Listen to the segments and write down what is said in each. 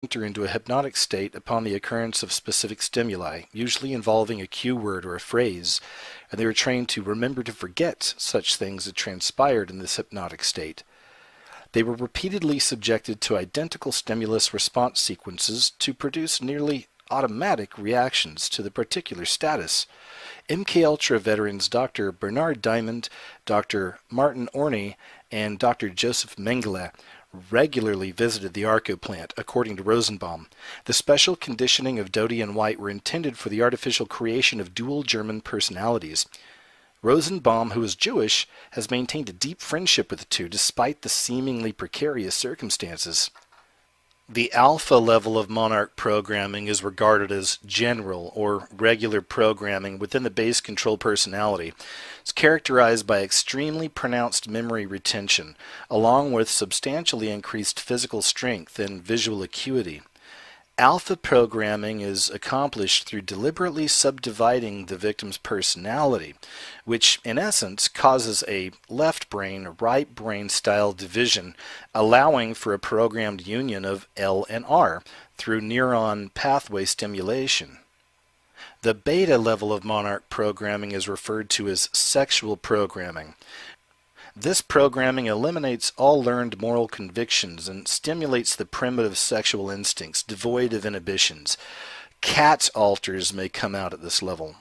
enter into a hypnotic state upon the occurrence of specific stimuli, usually involving a cue word or a phrase, and they were trained to remember to forget such things that transpired in this hypnotic state. They were repeatedly subjected to identical stimulus response sequences to produce nearly automatic reactions to the particular status. MKUltra veterans Dr. Bernard Diamond, Dr. Martin Orney, and Dr. Joseph Mengele regularly visited the Arco plant, according to Rosenbaum. The special conditioning of Doty and White were intended for the artificial creation of dual German personalities. Rosenbaum, who is Jewish, has maintained a deep friendship with the two despite the seemingly precarious circumstances. The alpha level of monarch programming is regarded as general or regular programming within the base control personality. It's characterized by extremely pronounced memory retention, along with substantially increased physical strength and visual acuity. Alpha programming is accomplished through deliberately subdividing the victim's personality, which in essence causes a left brain, right brain style division, allowing for a programmed union of L and R through neuron pathway stimulation. The beta level of monarch programming is referred to as sexual programming. This programming eliminates all learned moral convictions and stimulates the primitive sexual instincts, devoid of inhibitions. Cat alters may come out at this level.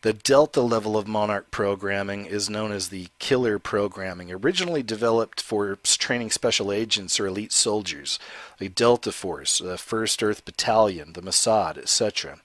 The delta level of monarch programming is known as the killer programming, originally developed for training special agents or elite soldiers, the Delta Force, the 1st Earth Battalion, the Mossad, etc.,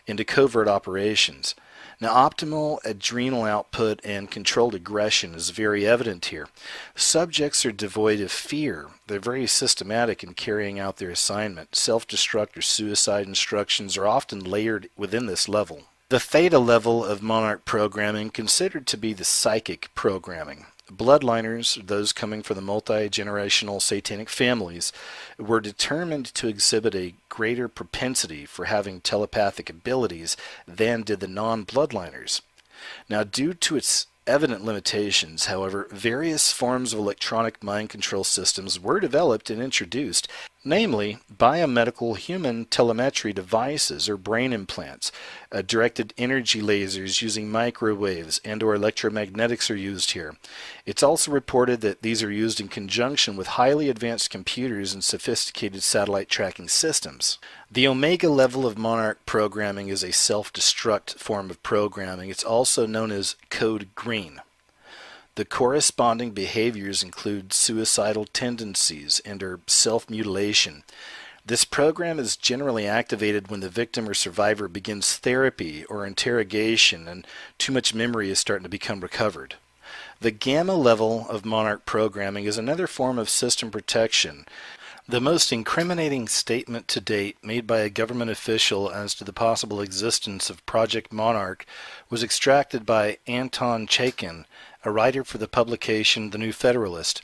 into covert operations. Now, optimal adrenal output and controlled aggression is very evident here. Subjects are devoid of fear. They're very systematic in carrying out their assignment. Self-destruct or suicide instructions are often layered within this level. The theta level of monarch programming, considered to be the psychic programming. Bloodliners, those coming from the multi-generational satanic families, were determined to exhibit a greater propensity for having telepathic abilities than did the non-bloodliners. Now, due to its evident limitations, however, various forms of electronic mind control systems were developed and introduced, namely biomedical human telemetry devices or brain implants, directed energy lasers using microwaves and or electromagnetics are used here. It's also reported that these are used in conjunction with highly advanced computers and sophisticated satellite tracking systems. The omega level of monarch programming is a self-destruct form of programming. It's also known as code green. The corresponding behaviors include suicidal tendencies and or self-mutilation. This program is generally activated when the victim or survivor begins therapy or interrogation and too much memory is starting to become recovered. The gamma level of monarch programming is another form of system protection. The most incriminating statement to date made by a government official as to the possible existence of Project Monarch was extracted by Anton Chaikin, a writer for the publication The New Federalist.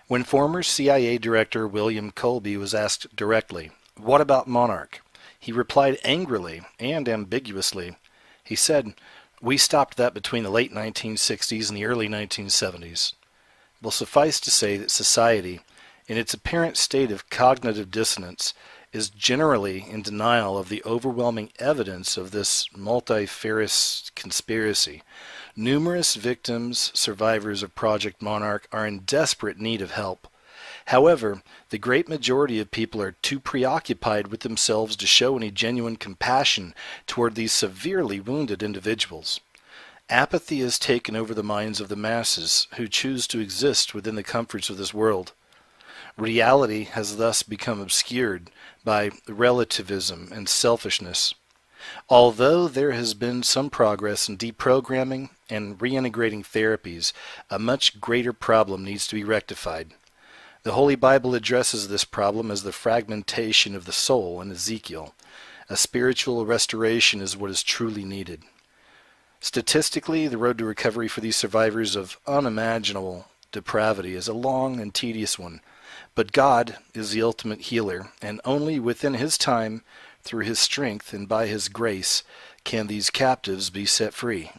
When former CIA Director William Colby was asked directly, "What about Monarch?" he replied angrily and ambiguously. He said, "We stopped that between the late 1960s and the early 1970s. Well, suffice to say that society, in its apparent state of cognitive dissonance, is generally in denial of the overwhelming evidence of this multifarious conspiracy. Numerous victims, survivors of Project Monarch, are in desperate need of help. However, the great majority of people are too preoccupied with themselves to show any genuine compassion toward these severely wounded individuals. Apathy has taken over the minds of the masses who choose to exist within the comforts of this world. Reality has thus become obscured by relativism and selfishness. Although there has been some progress in deprogramming and reintegrating therapies, a much greater problem needs to be rectified. The Holy Bible addresses this problem as the fragmentation of the soul in Ezekiel. A spiritual restoration is what is truly needed. Statistically, the road to recovery for these survivors of unimaginable depravity is a long and tedious one. But God is the ultimate healer, and only within His time, through His strength and by His grace, can these captives be set free.